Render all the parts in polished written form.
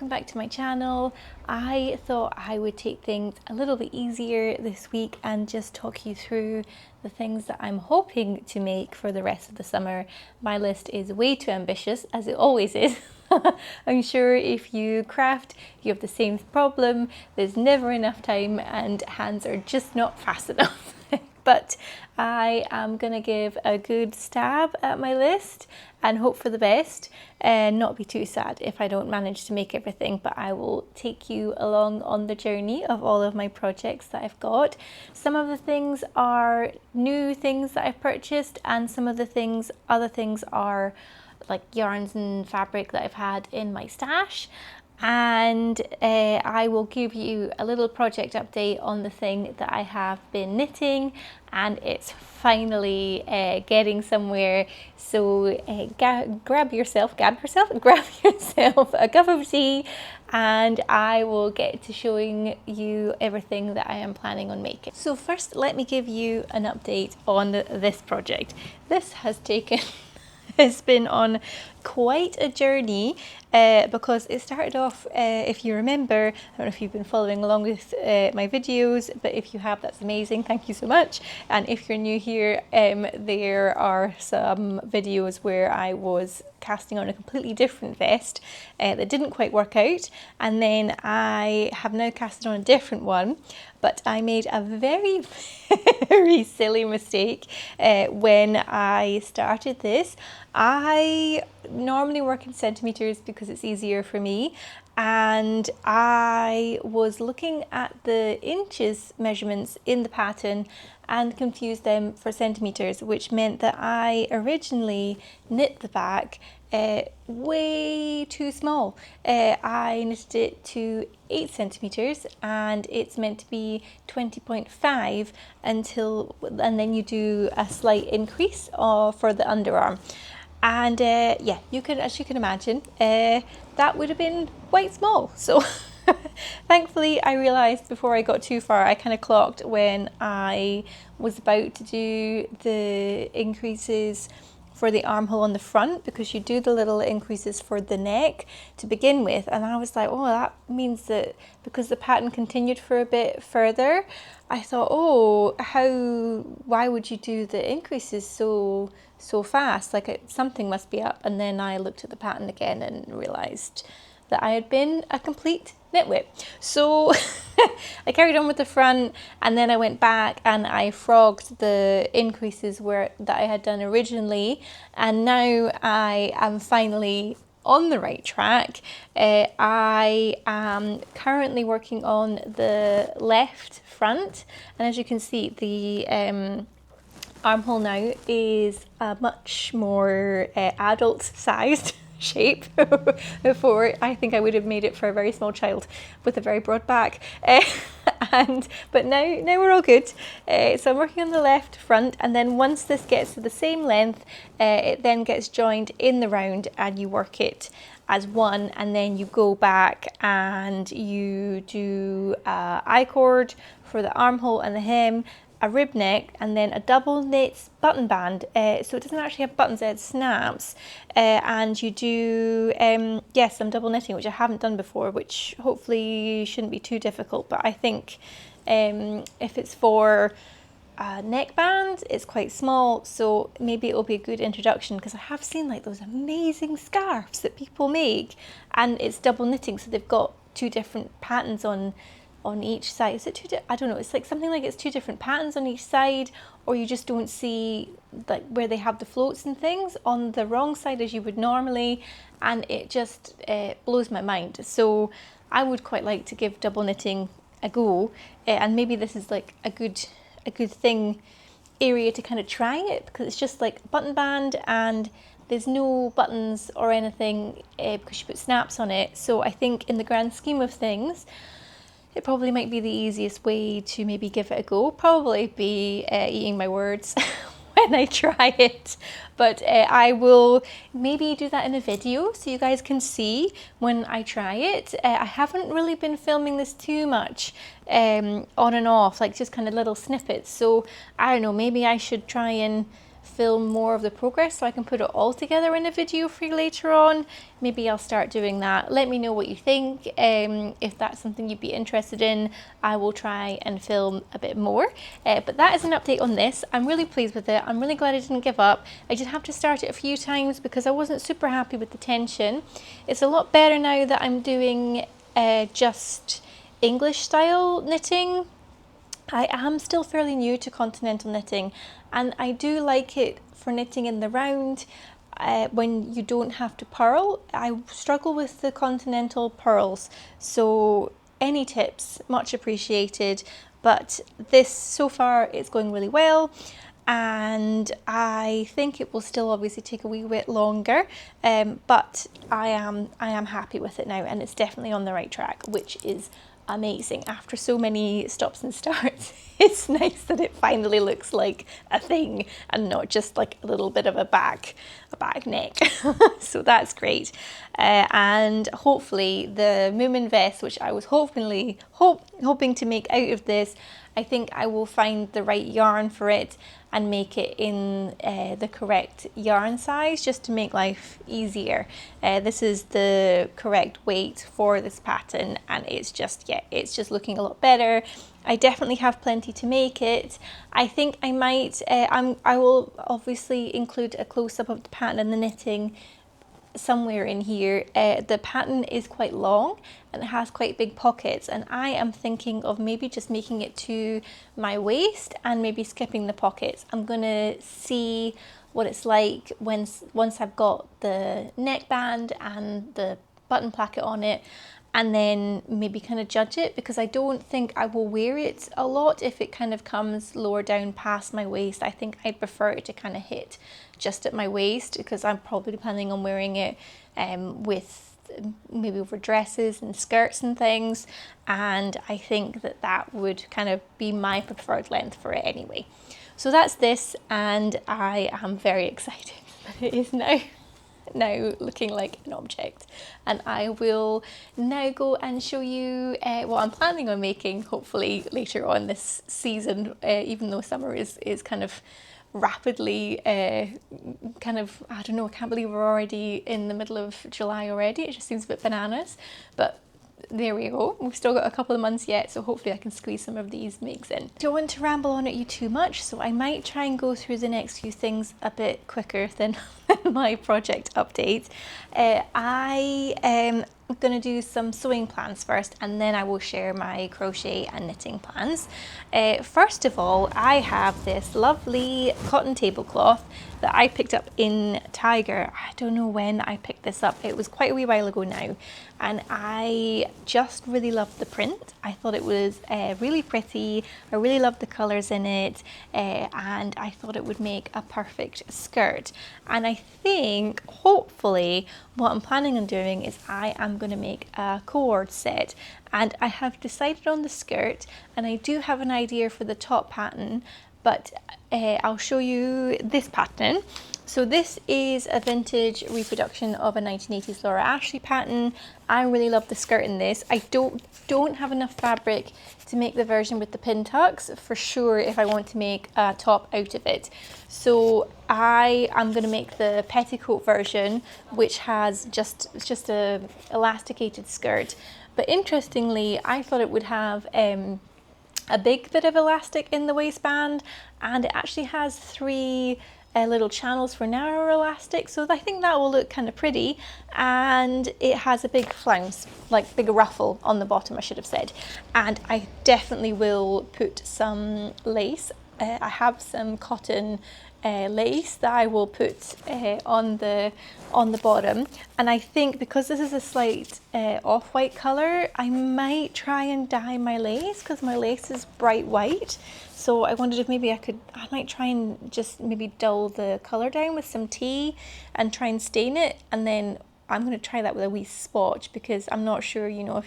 welcome back to my channel. I thought I would take things a little bit easier this week and just talk you through the things that I'm hoping to make for the rest of the summer. My list is way too ambitious, as it always is. I'm sure if you craft, you have the same problem. There's never enough time and hands are just not fast enough. But I am going to give a good stab at my list and hope for the best and not be too sad if I don't manage to make everything, but I will take you along on the journey of all of my projects that I've got. Some of the things are new things that I've purchased, and some of the other things are like yarns and fabric that I've had in my stash. And I will give you a little project update on the thing that I have been knitting, and it's finally getting somewhere. So grab yourself a cup of tea, and I will get to showing you everything that I am planning on making. So first, let me give you an update on this project. This has taken it's been on quite a journey because it started off, if you remember, I don't know if you've been following along with my videos, but if you have, that's amazing, thank you so much. And if you're new here, there are some videos where I was casting on a completely different vest that didn't quite work out, and then I have now casted on a different one, but I made a very very silly mistake when I started this. I normally work in centimeters because it's easier for me, and I was looking at the inches measurements in the pattern and confused them for centimeters, which meant that I originally knit the back way too small. I knitted it to 8 centimeters and it's meant to be 20.5 and then you do a slight increase for the underarm. And yeah, as you can imagine, that would have been quite small. So thankfully I realized before I got too far, I kind of clocked when I was about to do the increases for the armhole on the front, because you do the little increases for the neck to begin with, and I was like, oh, that means that because the pattern continued for a bit further, I thought, oh, why would you do the increases so fast? Like something must be up. And then I looked at the pattern again and realized that I had been a complete nitwit. So I carried on with the front, and then I went back and I frogged the increases that I had done originally, and now I am finally on the right track. I am currently working on the left front, and as you can see, the armhole now is a much more adult sized shape. Before, I think I would have made it for a very small child with a very broad back, but now we're all good. So I'm working on the left front, and then once this gets to the same length, it then gets joined in the round and you work it as one, and then you go back and you do I-cord for the armhole and the hem, a rib neck, and then a double knit button band. So it doesn't actually have buttons, it has snaps. And you do, some double knitting, which I haven't done before, which hopefully shouldn't be too difficult. But I think if it's for a neckband, it's quite small, so maybe it'll be a good introduction, because I have seen like those amazing scarves that people make, and it's double knitting, so they've got 2 different patterns on each side. Is it I don't know, it's like something like it's 2 different patterns on each side, or you just don't see like where they have the floats and things on the wrong side as you would normally, and it just blows my mind. So I would quite like to give double knitting a go, and maybe this is like a good thing area to kind of try it, because it's just like a button band and there's no buttons or anything because you put snaps on it. So I think in the grand scheme of things, it probably might be the easiest way to maybe give it a go. Probably be eating my words when I try it, but I will maybe do that in a video so you guys can see when I try it. I haven't really been filming this too much on and off, like just kind of little snippets, so I don't know, maybe I should try and film more of the progress so I can put it all together in a video for you later on. Maybe I'll start doing that. Let me know what you think. If that's something you'd be interested in, I will try and film a bit more. But that is an update on this. I'm really pleased with it. I'm really glad I didn't give up. I did have to start it a few times because I wasn't super happy with the tension. It's a lot better now that I'm doing just English style knitting. I am still fairly new to continental knitting, and I do like it for knitting in the round when you don't have to purl. I struggle with the continental purls, so any tips, much appreciated. But this, so far, it's going really well. And I think it will still obviously take a wee bit longer, but I am happy with it now, and it's definitely on the right track, which is amazing. After so many stops and starts, it's nice that it finally looks like a thing and not just like a little bit of a back neck. So that's great. And hopefully the Moomin vest, which I was hoping to make out of this, I think I will find the right yarn for it and make it in the correct yarn size, just to make life easier. This is the correct weight for this pattern, and it's just looking a lot better. I definitely have plenty to make it. I think I might, I will obviously include a close-up of the pattern and the knitting somewhere in here. The pattern is quite long and it has quite big pockets, and I am thinking of maybe just making it to my waist and maybe skipping the pockets. I'm gonna see what it's like once I've got the neckband and the button placket on it, and then maybe kind of judge it, because I don't think I will wear it a lot if it kind of comes lower down past my waist. I think I'd prefer it to kind of hit just at my waist, because I'm probably planning on wearing it with maybe over dresses and skirts and things, and I think that would kind of be my preferred length for it anyway. So that's this, and I am very excited that it is now looking like an object, and I will now go and show you what I'm planning on making, hopefully later on this season, even though summer is kind of rapidly I don't know, I can't believe we're already in the middle of July already. It just seems a bit bananas, but there we go. We've still got a couple of months yet, so hopefully I can squeeze some of these makes in. Don't want to ramble on at you too much, so I might try and go through the next few things a bit quicker than my project update. I am going to do some sewing plans first, and then I will share my crochet and knitting plans. First of all, I have this lovely cotton tablecloth that I picked up in Tiger. I don't know when I picked this up. It was quite a wee while ago now, and I just really loved the print. I thought it was really pretty. I really loved the colours in it, and I thought it would make a perfect skirt. And I think, hopefully, what I'm planning on doing is I am going to make a cord set, and I have decided on the skirt, and I do have an idea for the top pattern, but I'll show you this pattern. So this is a vintage reproduction of a 1980s Laura Ashley pattern. I really love the skirt in this. I don't have enough fabric to make the version with the pin tucks for sure if I want to make a top out of it. So I am going to make the petticoat version, which has just a elasticated skirt. But interestingly, I thought it would have a big bit of elastic in the waistband, and it actually has 3 little channels for narrow elastic, so I think that will look kind of pretty. And it has a big flounce, like big ruffle on the bottom, I should have said. And I definitely will put some lace. I have some cotton lace that I will put on the bottom, and I think because this is a slight off-white colour, I might try and dye my lace, because my lace is bright white. So I wondered if maybe I might try and just maybe dull the colour down with some tea and try and stain it, and then I'm going to try that with a wee swatch, because I'm not sure, you know,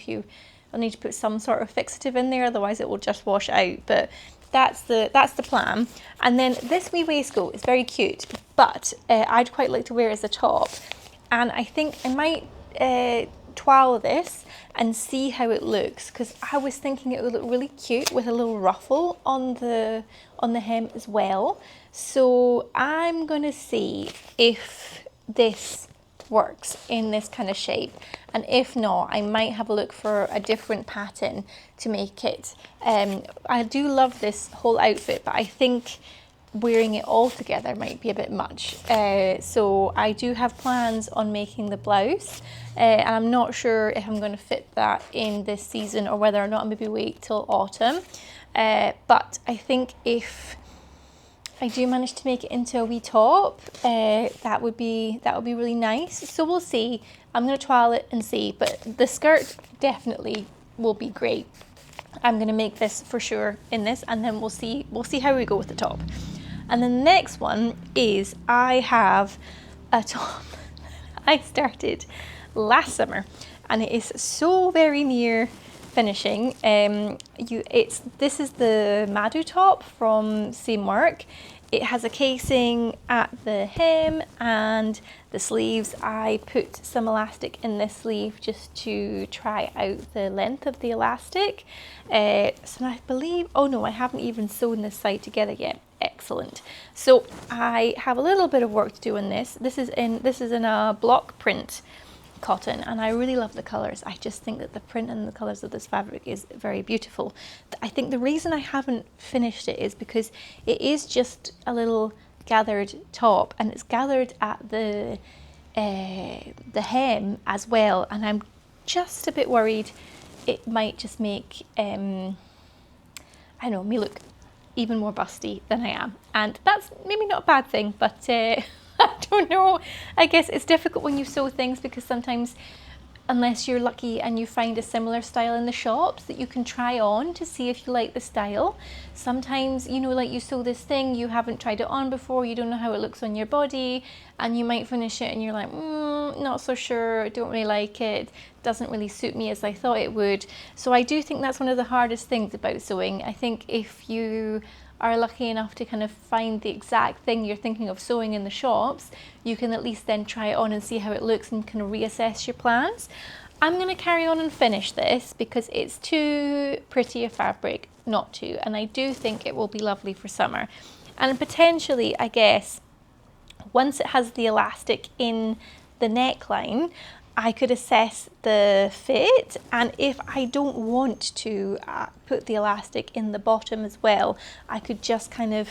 I'll need to put some sort of fixative in there, otherwise it will just wash out. But that's the plan. And then this wee waistcoat is very cute, but I'd quite like to wear it as a top, and I think I might toile this and see how it looks, because I was thinking it would look really cute with a little ruffle on the hem as well. So I'm gonna see if this works in this kind of shape, and if not, I might have a look for a different pattern to make it. I do love this whole outfit, but I think wearing it all together might be a bit much. So I do have plans on making the blouse, and I'm not sure if I'm going to fit that in this season or whether or not maybe wait till autumn. But I think if I do manage to make it into a wee top, that would be really nice. So we'll see. I'm going to trial it and see, but the skirt definitely will be great. I'm going to make this for sure in this, and then we'll see how we go with the top. And then the next one is I have a top I started last summer, and it is so very near finishing. This is the Madhu top from Seamwork. It has a casing at the hem and the sleeves. I put some elastic in this sleeve just to try out the length of the elastic. So I believe, oh no, I haven't even sewn this side together yet. Excellent. So I have a little bit of work to do on this. This is in a block print cotton, and I really love the colors. I just think that the print and the colors of this fabric is very beautiful. I think the reason I haven't finished it is because it is just a little gathered top, and it's gathered at the hem as well, and I'm just a bit worried it might just make I don't know, me look even more busty than I am, and that's maybe not a bad thing, but I don't know. I guess it's difficult when you sew things, because sometimes, unless you're lucky and you find a similar style in the shops that you can try on to see if you like the style, sometimes, you know, like you sew this thing, you haven't tried it on before, you don't know how it looks on your body, and you might finish it and you're like, not so sure, don't really like it, doesn't really suit me as I thought it would. So I do think that's one of the hardest things about sewing. I think if you are lucky enough to kind of find the exact thing you're thinking of sewing in the shops, you can at least then try it on and see how it looks and kind of reassess your plans. I'm going to carry on and finish this because it's too pretty a fabric not to, and I do think it will be lovely for summer. And potentially, I guess, once it has the elastic in the neckline, I could assess the fit, and if I don't want to put the elastic in the bottom as well, I could just kind of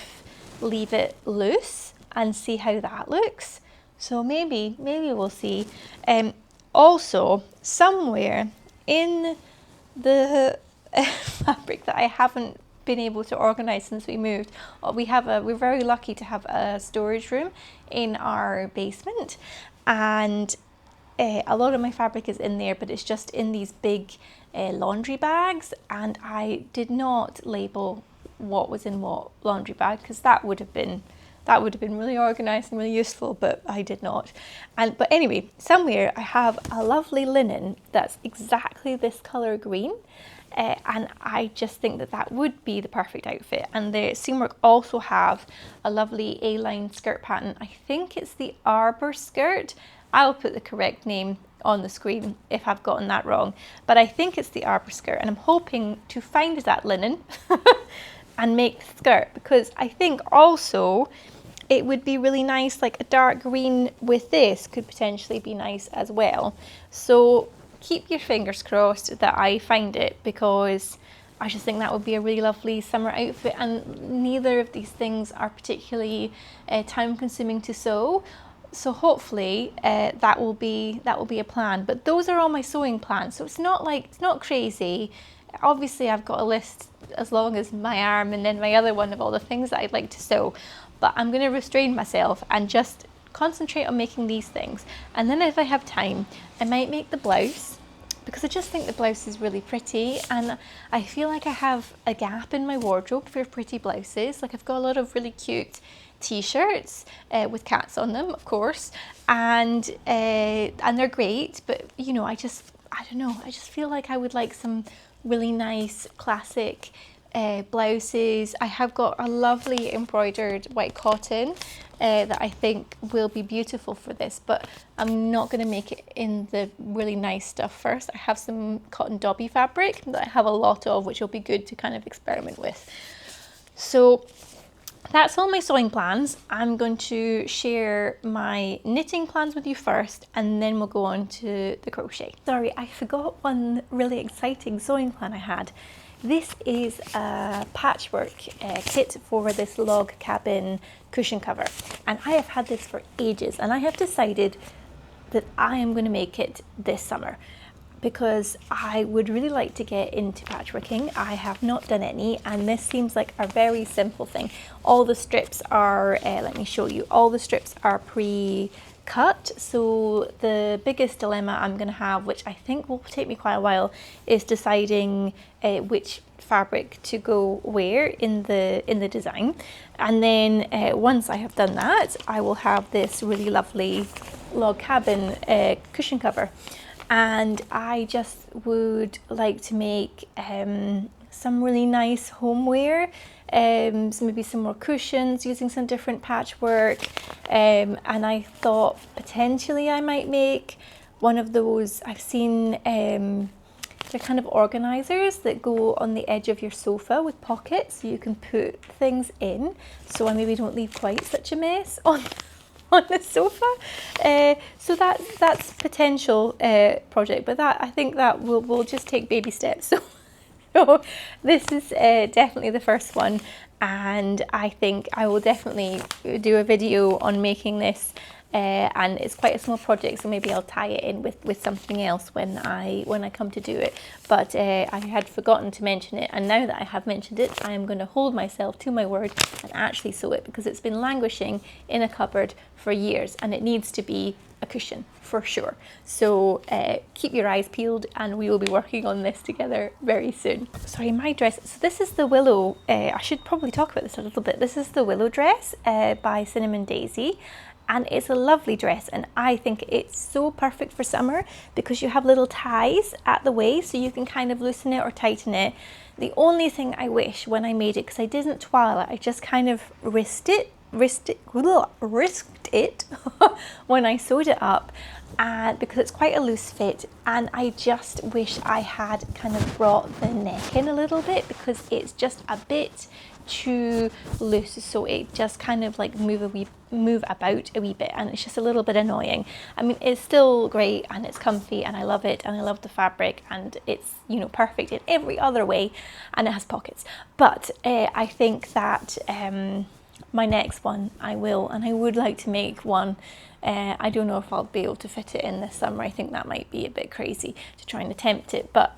leave it loose and see how that looks. So maybe we'll see. Also, somewhere in the fabric that I haven't been able to organize since we moved, we're very lucky to have a storage room in our basement, and a lot of my fabric is in there, but it's just in these big laundry bags, and I did not label what was in what laundry bag, because that would have been really organized and really useful, but I did not. But anyway, somewhere I have a lovely linen that's exactly this color green, and I just think that would be the perfect outfit. And the Seamwork also have a lovely A-line skirt pattern. I think it's the Arbor skirt. I'll put the correct name on the screen if I've gotten that wrong, but I think it's the Arbor skirt, and I'm hoping to find that linen and make the skirt, because I think also it would be really nice, like a dark green with this could potentially be nice as well. So keep your fingers crossed that I find it, because I just think that would be a really lovely summer outfit, and neither of these things are particularly time consuming to sew. So hopefully that will be a plan. But those are all my sewing plans, so it's not crazy. Obviously I've got a list as long as my arm, and then my other one of all the things that I'd like to sew, but I'm going to restrain myself and just concentrate on making these things. And then if I have time, I might make the blouse, because I just think the blouse is really pretty, and I feel like I have a gap in my wardrobe for pretty blouses. Like, I've got a lot of really cute t-shirts with cats on them, of course, and they're great, but you know, I don't know, I just feel like I would like some really nice classic blouses. I have got a lovely embroidered white cotton that I think will be beautiful for this, but I'm not going to make it in the really nice stuff first. I have some cotton dobby fabric that I have a lot of, which will be good to kind of experiment with. So that's all my sewing plans. I'm going to share my knitting plans with you first, and then we'll go on to the crochet. Sorry, I forgot one really exciting sewing plan I had. This is a patchwork kit for this log cabin cushion cover, and I have had this for ages, and I have decided that I am going to make it this summer because I would really like to get into patchworking. I have not done any, and this seems like a very simple thing. All the strips are, let me show you, all the strips are pre-cut. So the biggest dilemma I'm going to have, which I think will take me quite a while, is deciding which fabric to go where in the design. And then once I have done that, I will have this really lovely log cabin cushion cover. And I just would like to make some really nice homeware, so maybe some more cushions using some different patchwork, and I thought potentially I might make one of those. I've seen they're kind of organisers that go on the edge of your sofa with pockets so you can put things in, so I maybe don't leave quite such a mess on the sofa. So that's potential project, but that I think that we'll just take baby steps. So this is definitely the first one, and I think I will definitely do a video on making this. And it's quite a small project, so maybe I'll tie it in with something else when I come to do it. But I had forgotten to mention it, and now that I have mentioned it, I am going to hold myself to my word and actually sew it, because it's been languishing in a cupboard for years, and it needs to be a cushion for sure. So keep your eyes peeled, and we will be working on this together very soon. Sorry, my dress. So this is the Willow. I should probably talk about this a little bit. This is the Willow dress by Cinnamon Daisy. And it's a lovely dress, and I think it's so perfect for summer because you have little ties at the waist, so you can kind of loosen it or tighten it. The only thing I wish when I made it, because I didn't twirl it, I just kind of risked it when I sewed it up, and because it's quite a loose fit, and I just wish I had kind of brought the neck in a little bit, because it's just a bit too loose, so it just kind of like move about a wee bit, and it's just a little bit annoying. I mean, it's still great and it's comfy and I love it, and I love the fabric, and it's, you know, perfect in every other way, and it has pockets. But I think that my next one I would like to make one. I don't know if I'll be able to fit it in this summer. I think that might be a bit crazy to try and attempt it, but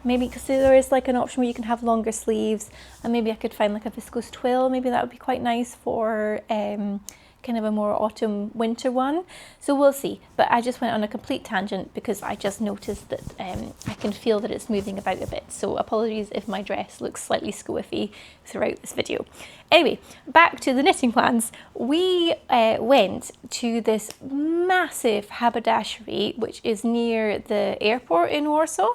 maybe because there is like an option where you can have longer sleeves, and maybe I could find like a viscose twill. Maybe that would be quite nice for kind of a more autumn winter one. So we'll see. But I just went on a complete tangent because I just noticed that I can feel that it's moving about a bit. So apologies if my dress looks slightly squiffy throughout this video. Anyway, back to the knitting plans. We went to this massive haberdashery which is near the airport in Warsaw,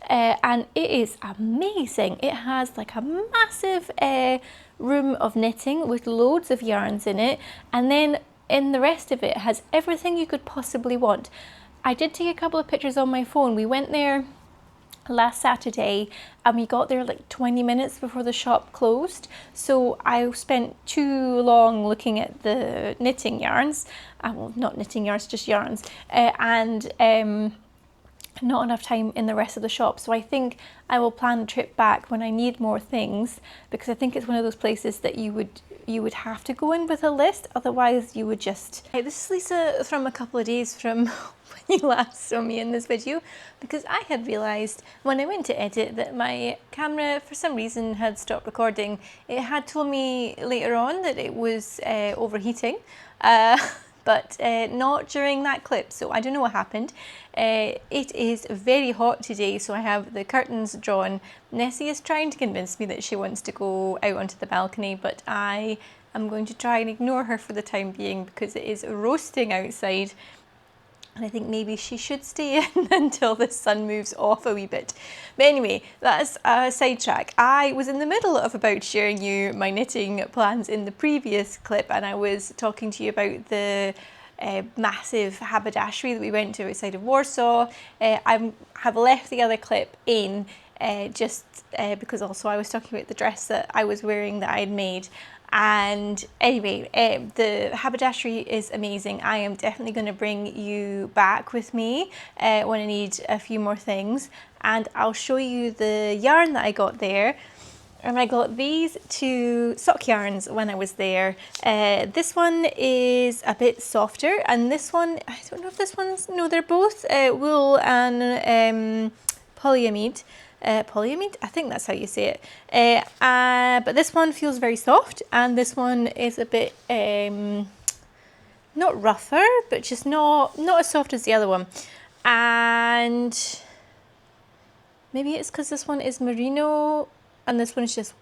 and it is amazing. It has like a massive room of knitting with loads of yarns in it, and then in the rest of it has everything you could possibly want. I did take a couple of pictures on my phone. We went there last Saturday and we got there like 20 minutes before the shop closed, so I spent too long looking at the knitting yarns, well, not knitting yarns, just yarns, and not enough time in the rest of the shop. So I think I will plan a trip back when I need more things, because I think it's one of those places that you would have to go in with a list, otherwise you would just... Hey, this is Lisa from a couple of days from when you last saw me in this video, because I had realised when I went to edit that my camera for some reason had stopped recording. It had told me later on that it was overheating, but not during that clip, so I don't know what happened. It is very hot today, so I have the curtains drawn. Nessie is trying to convince me that she wants to go out onto the balcony, but I am going to try and ignore her for the time being because it is roasting outside. And I think maybe she should stay in until the sun moves off a wee bit. But anyway, that's a sidetrack. I was in the middle of about sharing you my knitting plans in the previous clip, and I was talking to you about the massive haberdashery that we went to outside of Warsaw. I have left the other clip in just because also I was talking about the dress that I was wearing that I'd made. And anyway, the haberdashery is amazing. I am definitely going to bring you back with me when I need a few more things, and I'll show you the yarn that I got there. And I got these two sock yarns when I was there. This one is a bit softer, and this one, I don't know if this one's, no, they're both wool and polyamide. Polyamide, I think that's how you say it. But this one feels very soft, and this one is a bit not rougher, but just not as soft as the other one. And maybe it's because this one is merino and this one is just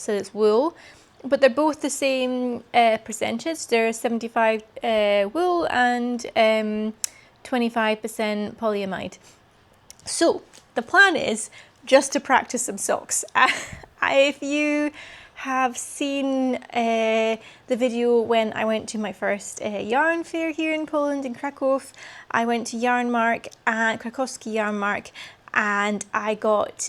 that it's wool, but they're both the same percentage. They're 75 wool and 25% polyamide. So the plan is just to practice some socks. If you have seen the video when I went to my first yarn fair here in Poland, in Krakow, I went to Yarnmark and Krakowski Yarnmark, and I got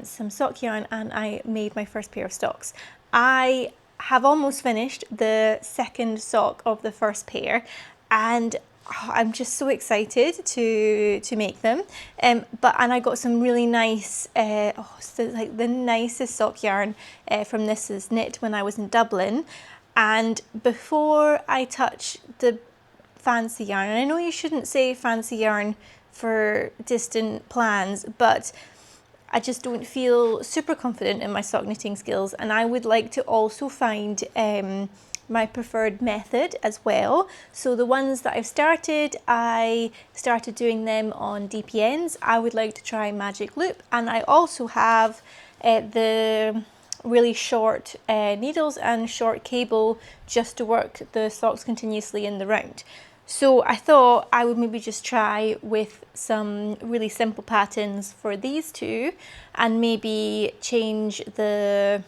some sock yarn and I made my first pair of socks. I have almost finished the second sock of the first pair, and I'm just so excited to make them. And I got some really nice, like the nicest sock yarn from This Is Knit when I was in Dublin. And before I touch the fancy yarn, and I know you shouldn't say fancy yarn for distant plans, but I just don't feel super confident in my sock knitting skills, and I would like to also find my preferred method as well. So the ones that I started doing them on DPNs. I would like to try Magic Loop, and I also have the really short needles and short cable just to work the socks continuously in the round. So I thought I would maybe just try with some really simple patterns for these two, and maybe change the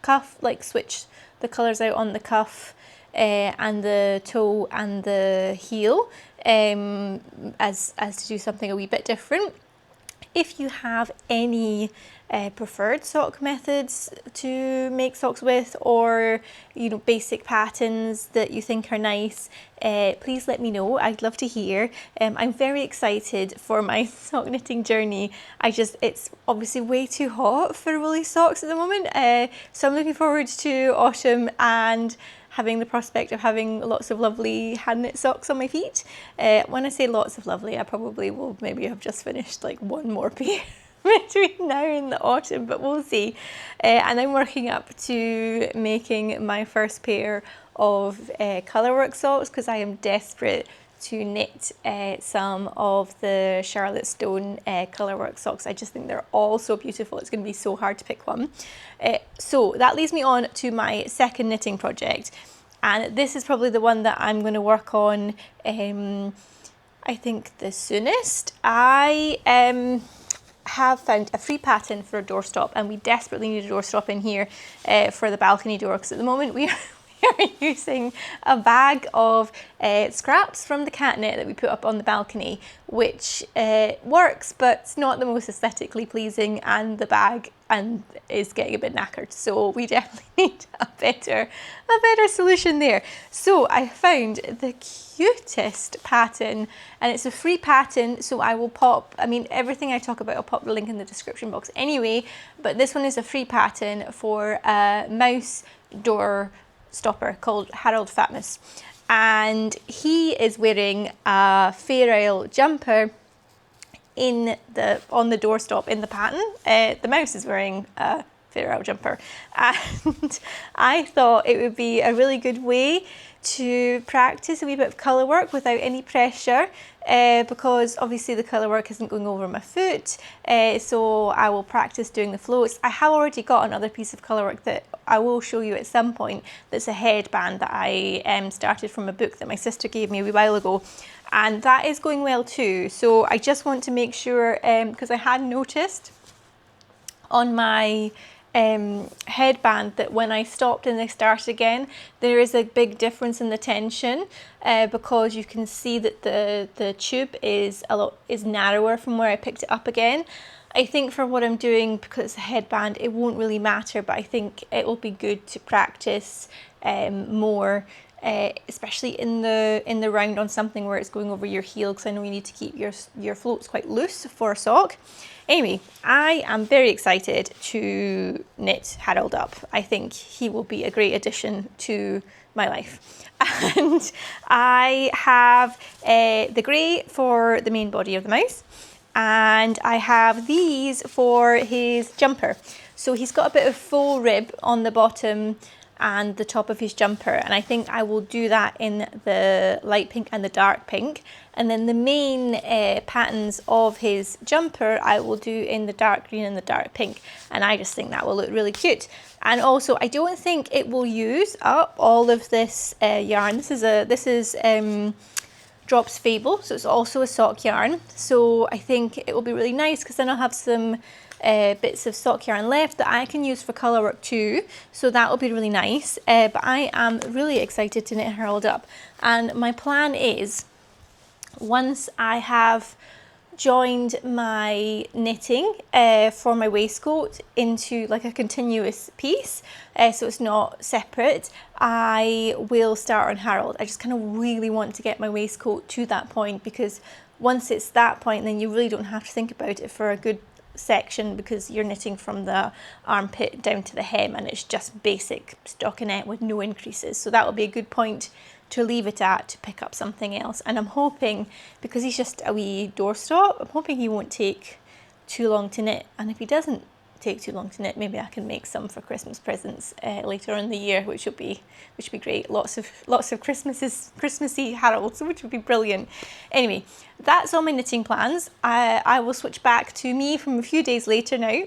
cuff, like switch the colours out on the cuff and the toe and the heel, as to do something a wee bit different. If you have any preferred sock methods to make socks with, or basic patterns that you think are nice, please let me know. I'd love to hear. I'm very excited for my sock knitting journey. It's obviously way too hot for woolly socks at the moment, so I'm looking forward to autumn and having the prospect of having lots of lovely hand knit socks on my feet. When I say lots of lovely, I probably will maybe have just finished like one more pair between now and the autumn, but we'll see. And I'm working up to making my first pair of colourwork socks, because I am desperate to knit some of the Charlotte Stone colourwork socks. I just think they're all so beautiful. It's going to be so hard to pick one. So that leads me on to my second knitting project, and this is probably the one that I'm going to work on I think the soonest. I have found a free pattern for a doorstop, and we desperately need a doorstop in here for the balcony door, because at the moment we are using a bag of scraps from the catnet that we put up on the balcony, which works, but it's not the most aesthetically pleasing, and the bag is getting a bit knackered. So we definitely need a better solution there. So I found the cutest pattern, and it's a free pattern, so I will pop, everything I talk about, I'll pop the link in the description box anyway, but this one is a free pattern for a mouse door stopper called Harold Fatmus, and he is wearing a Fair Isle jumper on the doorstop in the pattern. The mouse is wearing a out jumper, and I thought it would be a really good way to practice a wee bit of colour work without any pressure, because obviously the colour work isn't going over my foot, so I will practice doing the floats. I have already got another piece of colour work that I will show you at some point, that's a headband that I started from a book that my sister gave me a wee while ago, and that is going well too. So I just want to make sure, because I had noticed on my headband that when I stopped and I started again, there is a big difference in the tension, because you can see that the tube is narrower from where I picked it up again. I think for what I'm doing, because it's a headband, it won't really matter, but I think it will be good to practice more, especially in the round on something where it's going over your heel, because I know you need to keep your floats quite loose for a sock. Anyway, I am very excited to knit Harold up. I think he will be a great addition to my life. And I have the grey for the main body of the mouse, and I have these for his jumper. So he's got a bit of faux rib on the bottom and the top of his jumper, and I think I will do that in the light pink and the dark pink, and then the main patterns of his jumper I will do in the dark green and the dark pink, and I just think that will look really cute. And also, I don't think it will use up all of this yarn. This is Drops Fable, so it's also a sock yarn, so I think it will be really nice, because then I'll have some bits of sock yarn left that I can use for colour work too, so that will be really nice. But I am really excited to knit Harold up, and my plan is, once I have joined my knitting for my waistcoat into like a continuous piece, so it's not separate, I will start on Harold. I just kind of really want to get my waistcoat to that point, because once it's that point, then you really don't have to think about it for a good section, because you're knitting from the armpit down to the hem, and it's just basic stockinette with no increases. So that will be a good point to leave it at, to pick up something else. And I'm hoping, because he's just a wee doorstop, I'm hoping he won't take too long to knit. And if he doesn't take too long to knit, maybe I can make some for Christmas presents later in the year, which would be great. Lots of Christmassy Harolds, which would be brilliant. Anyway, that's all my knitting plans. I will switch back to me from a few days later now,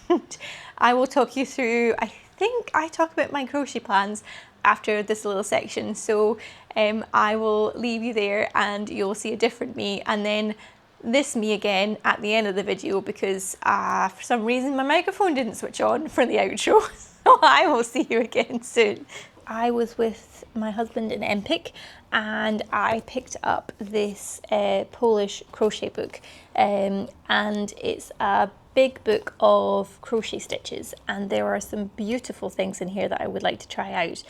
and I will talk you through, I think I talk about my crochet plans after this little section, so I will leave you there and you'll see a different me, and then this me again at the end of the video, because for some reason my microphone didn't switch on for the outro. So I will see you again soon. I was with my husband in Empik, and I picked up this Polish crochet book, and it's a big book of crochet stitches, and there are some beautiful things in here that I would like to try out.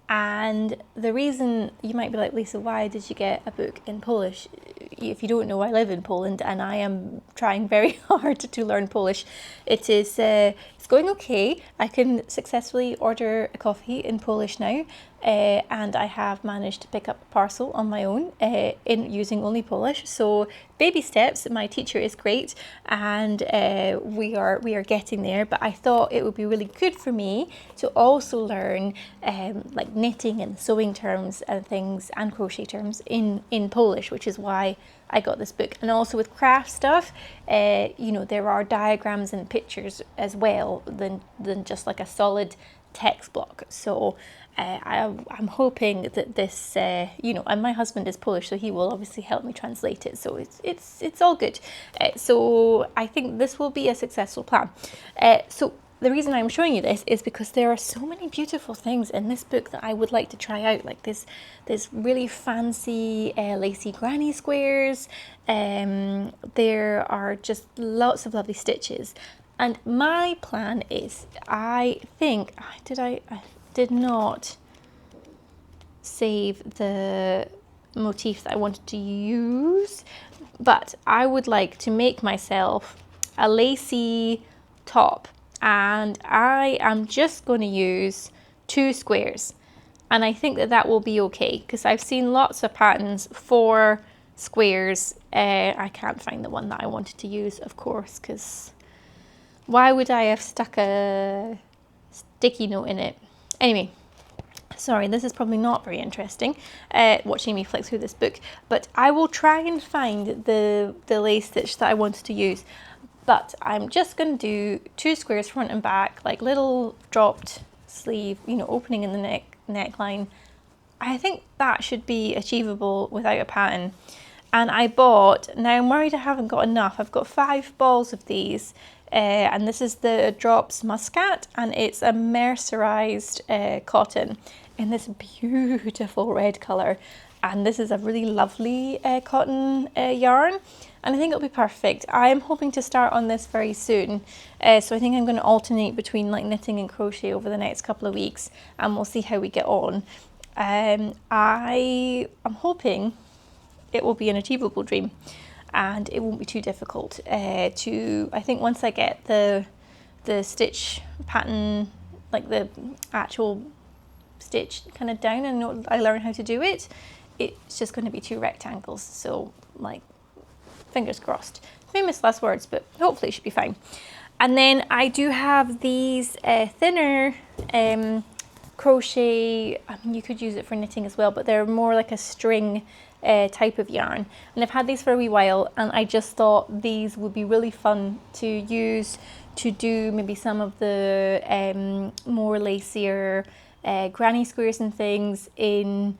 And the reason, you might be like, Lisa, why did you get a book in Polish? If you don't know, I live in Poland and I am trying very hard to learn Polish. It's going okay. I can successfully order a coffee in Polish now, and I have managed to pick up a parcel on my own in using only Polish. So baby steps. My teacher is great, and we are getting there. But I thought it would be really good for me to also learn like knitting and sewing terms and things, and crochet terms in Polish, which is why I got this book. And also with craft stuff, you know, there are diagrams and pictures as well than just like a solid text block. So I'm hoping that this, you know, and my husband is Polish, so he will obviously help me translate it. So it's all good. So I think this will be a successful plan. So the reason I'm showing you this is because there are so many beautiful things in this book that I would like to try out. Like this really fancy lacy granny squares. There are just lots of lovely stitches. And my plan is, I think, I did not save the motif that I wanted to use, but I would like to make myself a lacy top, and I am just going to use 2 squares, and I think that will be okay, because I've seen lots of patterns for squares. I can't find the one that I wanted to use, of course, because Why would I have stuck a sticky note in it? Anyway, sorry, this is probably not very interesting, watching me flick through this book, but I will try and find the lace stitch that I wanted to use. But I'm just going to do 2 squares front and back, like little dropped sleeve, you know, opening in the neckline. I think that should be achievable without a pattern. And I bought, now I'm worried I haven't got enough, I've got 5 balls of these, and this is the Drops Muscat, and it's a mercerized cotton in this beautiful red colour. And this is a really lovely cotton yarn, and I think it'll be perfect. I'm hoping to start on this very soon, so I think I'm going to alternate between like knitting and crochet over the next couple of weeks, and we'll see how we get on. I am hoping it will be an achievable dream, and it won't be too difficult I think once I get the stitch pattern, like the actual stitch kind of down, and I learn how to do it, it's just going to be 2 rectangles. So like, fingers crossed. Famous last words, but hopefully it should be fine. And then I do have these thinner crochet, I mean, you could use it for knitting as well, but they're more like a string type of yarn, and I've had these for a wee while, and I just thought these would be really fun to use to do maybe some of the more lacier granny squares and things in,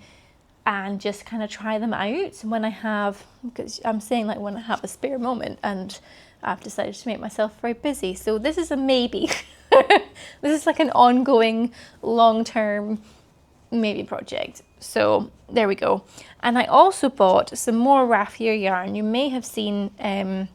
and just kind of try them out when I have, because I'm saying like when I have a spare moment, and I've decided to make myself very busy. So this is a maybe. This is like an ongoing long-term maybe project. So there we go. And I also bought some more raffia yarn. You may have seen in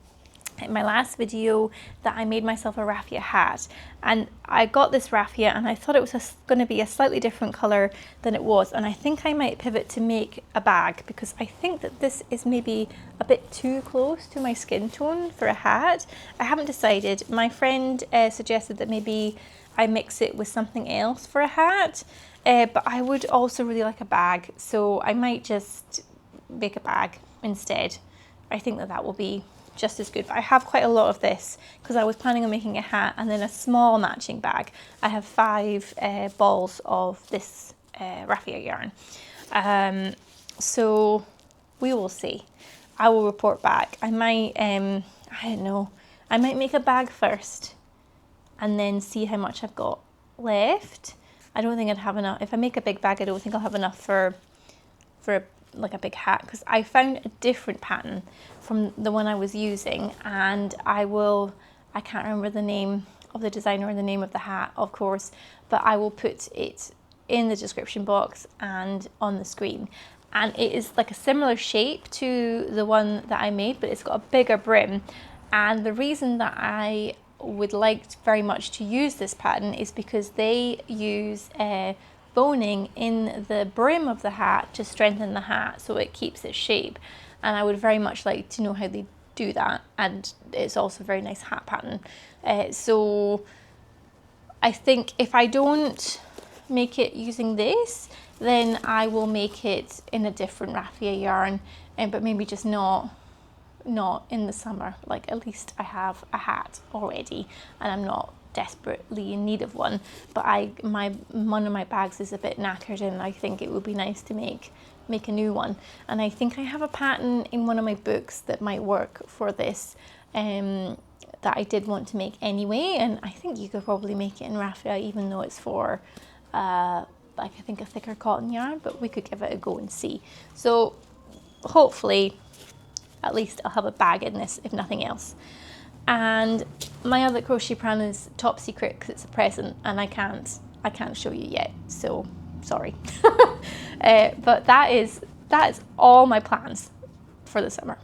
my last video that I made myself a raffia hat, and I got this raffia and I thought it was going to be a slightly different color than it was, and I think I might pivot to make a bag, because I think that this is maybe a bit too close to my skin tone for a hat. I haven't decided. My friend suggested that maybe I mix it with something else for a hat, but I would also really like a bag, so I might just make a bag instead. I think that will be just as good. But I have quite a lot of this because I was planning on making a hat and then a small matching bag. I have 5 balls of this raffia yarn. So we will see. I will report back. I might, I don't know, I might make a bag first and then see how much I've got left. I don't think I'd have enough. If I make a big bag, I don't think I'll have enough for like a big hat, because I found a different pattern from the one I was using, and I can't remember the name of the designer or the name of the hat, of course, but I will put it in the description box and on the screen. And it is like a similar shape to the one that I made, but it's got a bigger brim. And the reason that I would like very much to use this pattern is because they use boning in the brim of the hat to strengthen the hat so it keeps its shape, and I would very much like to know how they do that. And it's also a very nice hat pattern, so I think if I don't make it using this, then I will make it in a different raffia yarn, but maybe just not in the summer. Like, at least I have a hat already and I'm not desperately in need of one. But one of my bags is a bit knackered, and I think it would be nice to make a new one. And I think I have a pattern in one of my books that might work for this, that I did want to make anyway, and I think you could probably make it in raffia even though it's for like I think a thicker cotton yarn, but we could give it a go and see. So hopefully at least I'll have a bag in this, if nothing else. And my other crochet plan is top secret because it's a present and I can't show you yet, so sorry. But that is all my plans for the summer.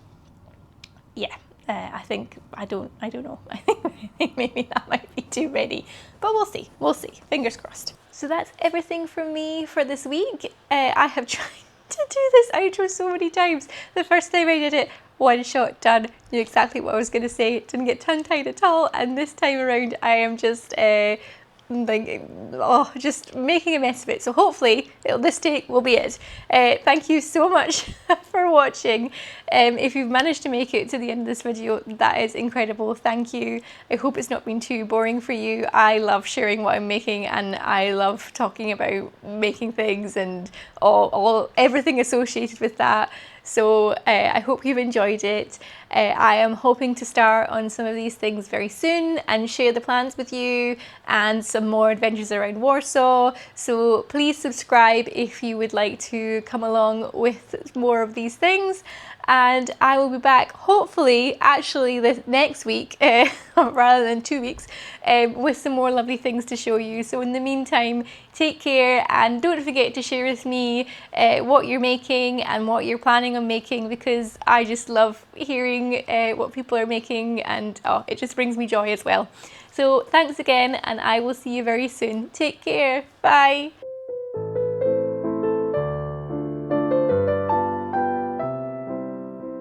Yeah, I think I don't know. I think maybe that might be too many, but we'll see. Fingers crossed. So that's everything from me for this week. I have tried to do this outro so many times. The first time I did it, one shot done, knew exactly what I was going to say, didn't get tongue-tied at all, and this time around I am just just making a mess of it. So hopefully this take will be it. Thank you so much for watching. If you've managed to make it to the end of this video, that is incredible. Thank you. I hope it's not been too boring for you. I love sharing what I'm making, and I love talking about making things and everything associated with that. So I hope you've enjoyed it. I am hoping to start on some of these things very soon and share the plans with you and some more adventures around Warsaw. So please subscribe if you would like to come along with more of these things. And I will be back hopefully actually this next week rather than 2 weeks with some more lovely things to show you. So in the meantime, take care and don't forget to share with me what you're making and what you're planning on making, because I just love hearing what people are making, and it just brings me joy as well. So thanks again, and I will see you very soon. Take care. Bye.